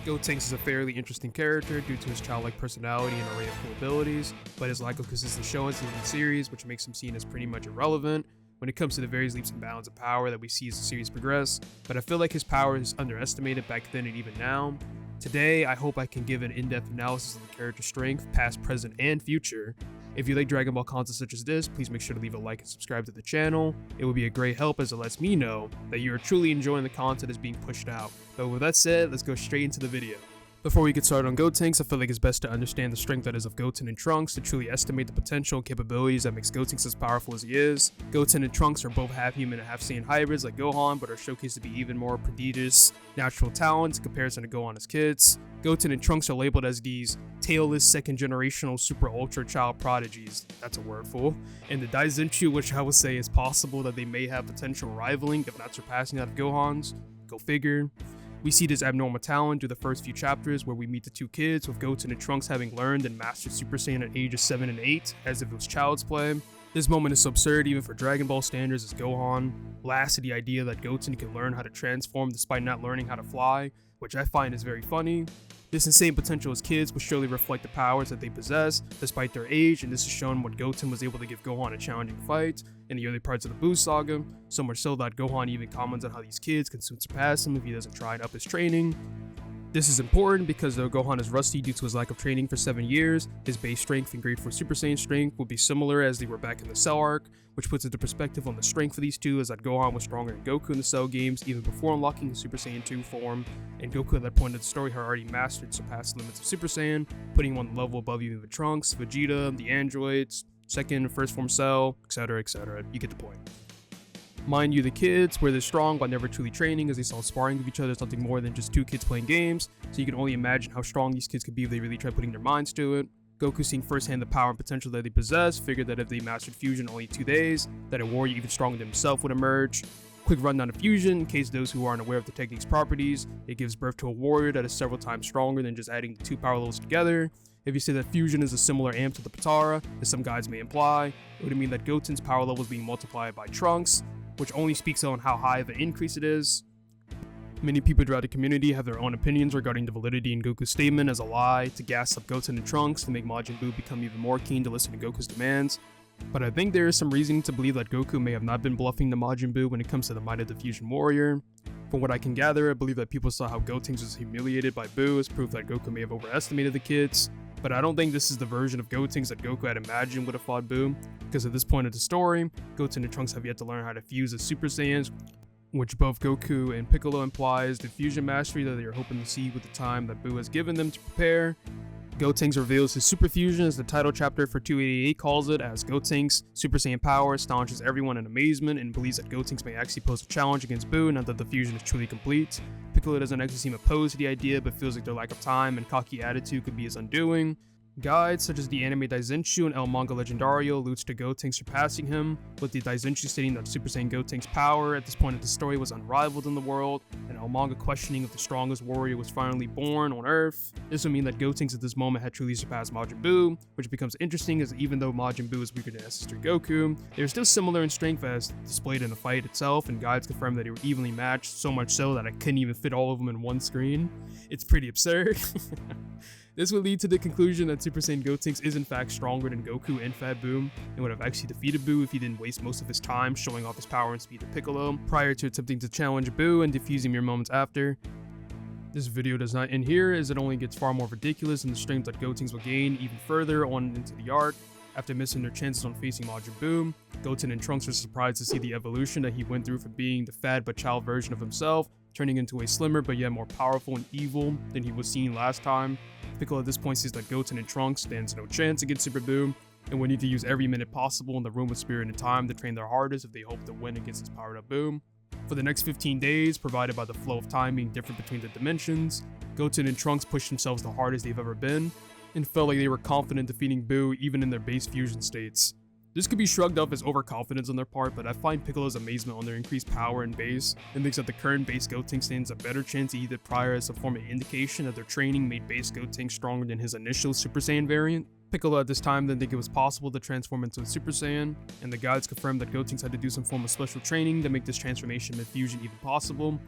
Gotenks is a fairly interesting character due to his childlike personality and array of cool abilities, but his lack of consistent showings in the series, which makes him seen as pretty much irrelevant when it comes to the various leaps and bounds of power that we see as the series progress. But I feel like his power is underestimated back then and even now. Today, I hope I can give an in-depth analysis of the character's strength, past, present, and future. If you like Dragon Ball content such as this, please make sure to leave a like and subscribe to the channel. It would be a great help as it lets me know that you are truly enjoying the content that's being pushed out. But with that said, let's go straight into the video. Before we get started on Gotenks, I feel like it's best to understand the strength that is of Goten and Trunks to truly estimate the potential and capabilities that makes Gotenks as powerful as he is. Goten and Trunks are both half-human and half-Saiyan hybrids like Gohan, but are showcased to be even more prodigious natural talents in comparison to Gohan as kids. Goten and Trunks are labeled as these tailless second-generational super ultra child prodigies, that's a wordful, and the Daizenshuu, which I would say is possible that they may have potential rivaling, if not surpassing that of Gohan's. Go figure. We see this abnormal talent through the first few chapters where we meet the two kids, with Goten and Trunks having learned and mastered Super Saiyan at ages 7 and 8, as if it was child's play. This moment is so absurd even for Dragon Ball standards as Gohan laughs at the idea that Goten can learn how to transform despite not learning how to fly, which I find is very funny. This insane potential as kids would surely reflect the powers that they possess, despite their age, and this is shown when Goten was able to give Gohan a challenging fight in the early parts of the Buu saga, so much so that Gohan even comments on how these kids can soon surpass him if he doesn't try and up his training. This is important because though Gohan is rusty due to his lack of training for 7 years, his base strength and grade 4 Super Saiyan strength will be similar as they were back in the Cell arc, which puts into perspective on the strength of these two, as that Gohan was stronger than Goku in the Cell games even before unlocking his Super Saiyan 2 form, and Goku at that point of the story had already mastered and surpassed the limits of Super Saiyan, putting him on the level above even the Trunks, Vegeta, the androids, second and first form Cell, etc, etc. You get the point. Mind you, the kids were this strong but never truly training, as they saw sparring with each other as nothing more than just two kids playing games, so you can only imagine how strong these kids could be if they really tried putting their minds to it. Goku, seeing firsthand the power and potential that they possess, figured that if they mastered fusion in only 2 days, that a warrior even stronger than himself would emerge. Quick rundown of fusion, in case those who aren't aware of the technique's properties: it gives birth to a warrior that is several times stronger than just adding the 2 power levels together. If you say that fusion is a similar amp to the Potara, as some guides may imply, it would mean that Goten's power level is being multiplied by Trunks, which only speaks on how high of an increase it is. Many people throughout the community have their own opinions regarding the validity in Goku's statement as a lie to gas up Goten and Trunks to make Majin Buu become even more keen to listen to Goku's demands. But I think there is some reason to believe that Goku may have not been bluffing the Majin Buu when it comes to the might of the Fusion Warrior. From what I can gather, I believe that people saw how Gotenks was humiliated by Buu as proof that Goku may have overestimated the kids. But I don't think this is the version of Gotenks that Goku had imagined would have fought Buu, because at this point of the story, Goten and Trunks have yet to learn how to fuse as Super Saiyans, which both Goku and Piccolo implies the fusion mastery that they are hoping to see with the time that Buu has given them to prepare. Gotenks reveals his super fusion, as the title chapter for 288 calls it, as Gotenks' Super Saiyan power astonishes everyone in amazement and believes that Gotenks may actually pose a challenge against Buu now that the fusion is truly complete. Piccolo doesn't actually seem opposed to the idea, but feels like their lack of time and cocky attitude could be his undoing. Guides such as the anime Daizenshuu and El Manga Legendario alludes to Gotenks surpassing him, with the Daizenshuu stating that Super Saiyan Gotenks' power at this point of the story was unrivaled in the world, and El Manga questioning if the strongest warrior was finally born on Earth. This would mean that Gotenks at this moment had truly surpassed Majin Buu, which becomes interesting as even though Majin Buu is weaker than his sister Goku, they are still similar in strength as displayed in the fight itself, and guides confirm that they were evenly matched, so much so that I couldn't even fit all of them in one screen. It's pretty absurd. This would lead to the conclusion that Super Saiyan Gotenks is in fact stronger than Goku and Fat Buu, and would have actually defeated Buu if he didn't waste most of his time showing off his power and speed to Piccolo, prior to attempting to challenge Buu and defusing mere moments after. This video does not end here, as it only gets far more ridiculous in the strength that Gotenks will gain even further on into the arc. After missing their chances on facing Majin Buu, Goten and Trunks are surprised to see the evolution that he went through from being the fat but child version of himself, turning into a slimmer but yet more powerful and evil than he was seen last time. Piccolo at this point sees that Goten and Trunks stands no chance against Super Buu, and would need to use every minute possible in the room of spirit and time to train their hardest if they hope to win against his powered up Buu. For the next 15 days, provided by the flow of time being different between the dimensions, Goten and Trunks pushed themselves the hardest they've ever been, and felt like they were confident defeating Buu even in their base fusion states. This could be shrugged off as overconfidence on their part, but I find Piccolo's amazement on their increased power and base, and thinks that the current base Gotenks stands a better chance he did prior as a form of indication that their training made base Gotenks stronger than his initial Super Saiyan variant. Piccolo at this time didn't think it was possible to transform into a Super Saiyan, and the guides confirmed that Gotenks had to do some form of special training to make this transformation mid-fusion even possible.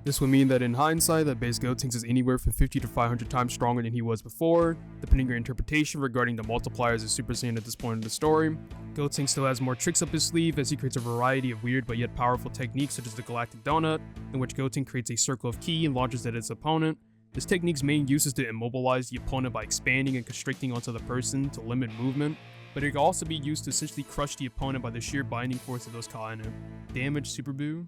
This would mean that in hindsight, that base Gotenks is anywhere from 50 to 500 times stronger than he was before, depending on your interpretation regarding the multipliers of Super Saiyan at this point in the story. Gotenks still has more tricks up his sleeve as he creates a variety of weird but yet powerful techniques such as the Galactic Donut, in which Goten creates a circle of ki and launches it at his opponent. This technique's main use is to immobilize the opponent by expanding and constricting onto the person to limit movement, but it can also be used to essentially crush the opponent by the sheer binding force of those Kainu. Damage Super Buu.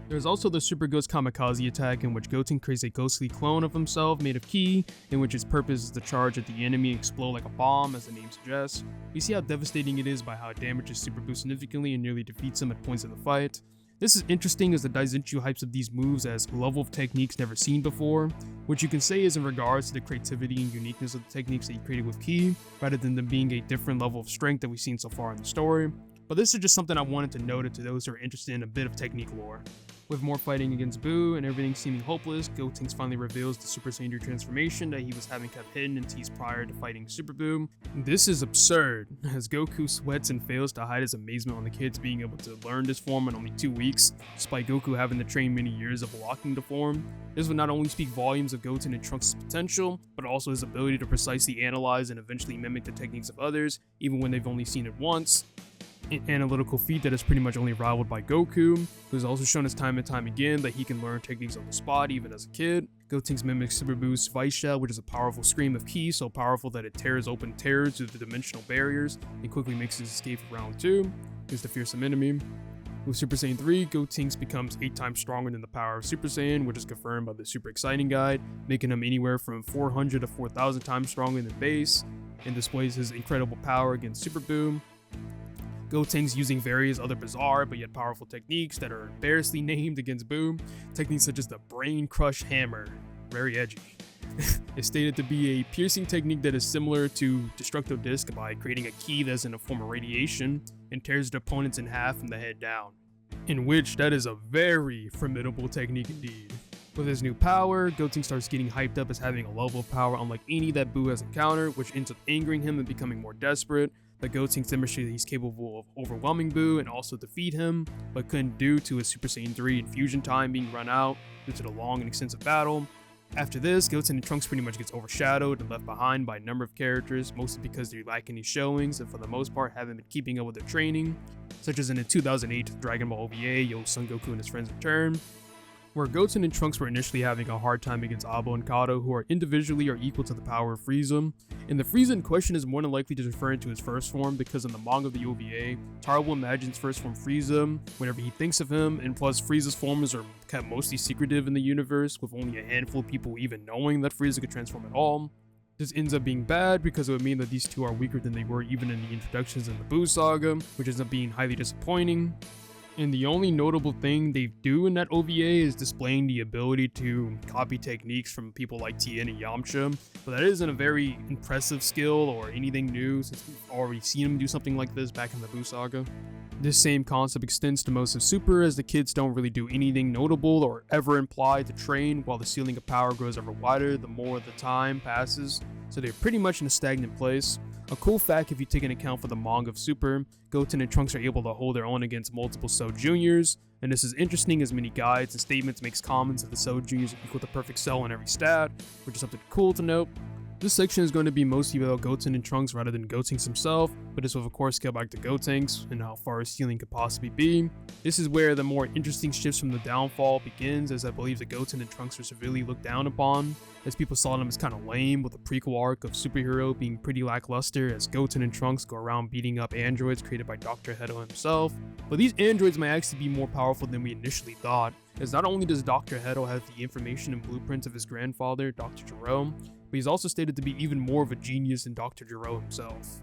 There's also the Super Ghost Kamikaze attack, in which Goten creates a ghostly clone of himself made of ki, in which its purpose is to charge at the enemy and explode like a bomb, as the name suggests. We see how devastating it is by how it damages Super Buu significantly and nearly defeats him at points of the fight. This is interesting as the Daijinchu hypes up these moves as a level of techniques never seen before, which you can say is in regards to the creativity and uniqueness of the techniques that he created with ki, rather than them being a different level of strength that we've seen so far in the story. But this is just something I wanted to note to those who are interested in a bit of technique lore. With more fighting against Buu and everything seeming hopeless, Gotenks finally reveals the Super Saiyan transformation that he was having kept hidden and teased prior to fighting Super Buu. This is absurd, as Goku sweats and fails to hide his amazement on the kids being able to learn this form in only 2 weeks, despite Goku having to train many years of blocking the form. This would not only speak volumes of Goten and Trunks' potential, but also his ability to precisely analyze and eventually mimic the techniques of others, even when they've only seen it once. An analytical feat that is pretty much only rivaled by Goku, who's also shown us time and time again that he can learn techniques on the spot even as a kid. Gotenks mimics Super Buu's Vice Shell, which is a powerful scream of ki, so powerful that it tears open tears through the dimensional barriers and quickly makes his escape for round 2 against the fearsome enemy. With Super Saiyan 3, Gotenks becomes 8 times stronger than the power of Super Saiyan, which is confirmed by the Super Exciting Guide, making him anywhere from 400 to 4,000 times stronger than base, and displays his incredible power against Super Buu. Gotenks using various other bizarre but yet powerful techniques that are embarrassingly named against Buu, techniques such as the Brain Crush Hammer, very edgy. It's stated to be a piercing technique that is similar to Destructo Disc by creating a ki that's in a form of radiation and tears the opponents in half from the head down, in which that is a very formidable technique indeed. With his new power, Goten starts getting hyped up as having a level of power unlike any that Buu has encountered, which ends up angering him and becoming more desperate. But Gotenks demonstrated that he's capable of overwhelming Buu and also defeat him, but couldn't due to his Super Saiyan 3 infusion time being run out due to the long and extensive battle. After this, Goten and Trunks pretty much gets overshadowed and left behind by a number of characters, mostly because they lack any showings and for the most part haven't been keeping up with their training, such as in the 2008 Dragon Ball OVA, Yo Son Goku and his friends return, where Goten and Trunks were initially having a hard time against Abo and Kato, who are individually are equal to the power of Frieza. And the Frieza in question is more than likely just referring to his first form, because in the manga of the OVA, Taro imagines first form Frieza whenever he thinks of him, and plus Frieza's forms are kept mostly secretive in the universe, with only a handful of people even knowing that Frieza could transform at all. This ends up being bad because it would mean that these two are weaker than they were even in the introductions in the Buu saga, which ends up being highly disappointing. And the only notable thing they do in that OVA is displaying the ability to copy techniques from people like Tien and Yamcha, but that isn't a very impressive skill or anything new since we've already seen him do something like this back in the Buu saga. This same concept extends to most of Super, as the kids don't really do anything notable or ever imply to train, while the ceiling of power grows ever wider the more the time passes, so they're pretty much in a stagnant place. A cool fact if you take into account for the manga of Super, Goten and Trunks are able to hold their own against multiple Cell Juniors, and this is interesting as many guides and statements makes comments that the Cell Juniors are equal to perfect Cell in every stat, which is something cool to note. This section is going to be mostly about Goten and Trunks rather than Gotenks himself, but this will of course scale back to Gotenks and how far his ceiling could possibly be. This is where the more interesting shifts from the downfall begins, as I believe that Goten and Trunks are severely looked down upon, as people saw them as kind of lame, with the prequel arc of superhero being pretty lackluster, as Goten and Trunks go around beating up androids created by Dr. Hedo himself. But these androids might actually be more powerful than we initially thought, as not only does Dr. Hedo have the information and blueprints of his grandfather, Dr. Gero, but he's also stated to be even more of a genius than Dr. Gero himself.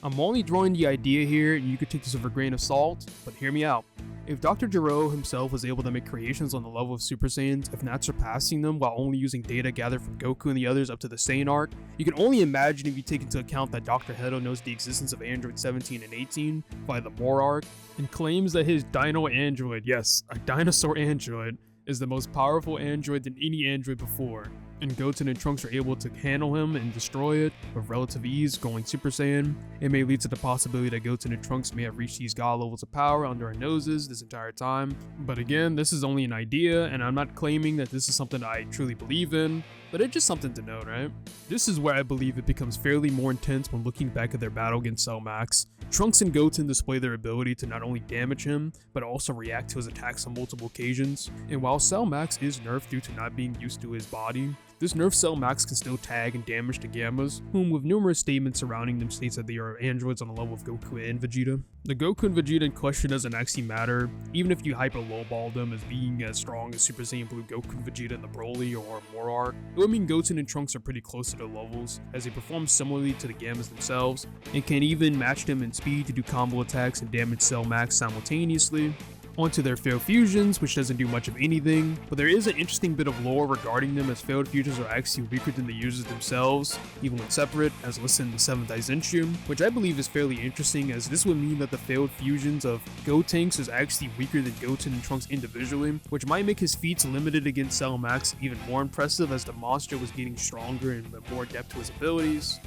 I'm only drawing the idea here, and you could take this with a grain of salt, but hear me out. If Dr. Gero himself was able to make creations on the level of Super Saiyans, if not surpassing them while only using data gathered from Goku and the others up to the Saiyan arc, you can only imagine if you take into account that Dr. Hedo knows the existence of Android 17 and 18 via the More arc, and claims that his Dino Android, yes, a dinosaur android, is the most powerful android than any android before. and Goten and Trunks are able to handle him and destroy it with relative ease, going Super Saiyan. It may lead to the possibility that Goten and Trunks may have reached these god levels of power under our noses this entire time. But again, this is only an idea, and I'm not claiming that this is something I truly believe in, but it's just something to note, right? This is where I believe it becomes fairly more intense when looking back at their battle against Cell Max. Trunks and Goten display their ability to not only damage him, but also react to his attacks on multiple occasions. And while Cell Max is nerfed due to not being used to his body, this nerf Cell Max can still tag and damage the Gammas, whom with numerous statements surrounding them states that they are androids on the level of Goku and Vegeta. The Goku and Vegeta in question doesn't actually matter, even if you hyper lowball them as being as strong as Super Saiyan Blue Goku and Vegeta in the Broly or More arc. It would mean Goten and Trunks are pretty close to their levels, as they perform similarly to the Gammas themselves, and can even match them in speed to do combo attacks and damage Cell Max simultaneously. Onto their failed fusions, which doesn't do much of anything, but there is an interesting bit of lore regarding them, as failed fusions are actually weaker than the users themselves, even when separate, as listed in the 7th Daizenshu, which I believe is fairly interesting, as this would mean that the failed fusions of Gotenks is actually weaker than Goten and Trunks individually, which might make his feats limited against Cell Max even more impressive, as the monster was getting stronger and more depth to his abilities.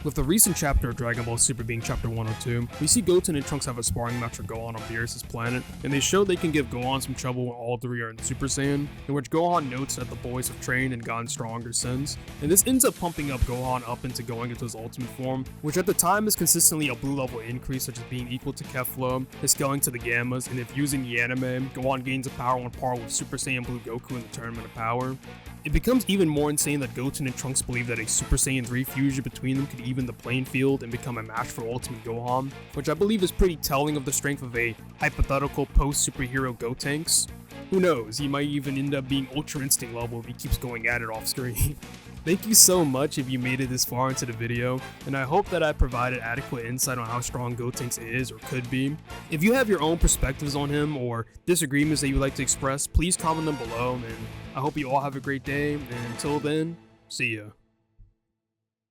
With the recent chapter of Dragon Ball Super being chapter 102, we see Goten and Trunks have a sparring match for Gohan on Beerus' planet, and they show they can give Gohan some trouble when all three are in Super Saiyan, in which Gohan notes that the boys have trained and gotten stronger since, and this ends up pumping up Gohan up into going into his ultimate form, which at the time is consistently a blue level increase, such as being equal to Kefla, his scaling to the Gammas, and if using the anime, Gohan gains a power on par with Super Saiyan Blue Goku in the Tournament of Power. It becomes even more insane that Goten and Trunks believe that a Super Saiyan 3 fusion between them could even the playing field and become a match for Ultimate Gohan, which I believe is pretty telling of the strength of a hypothetical post-superhero Gotenks. Who knows, he might even end up being Ultra Instinct level if he keeps going at it off screen. Thank you so much if you made it this far into the video, and I hope that I provided adequate insight on how strong Gotenks is or could be. If you have your own perspectives on him or disagreements that you would like to express, please comment them below, and I hope you all have a great day, and until then, see ya.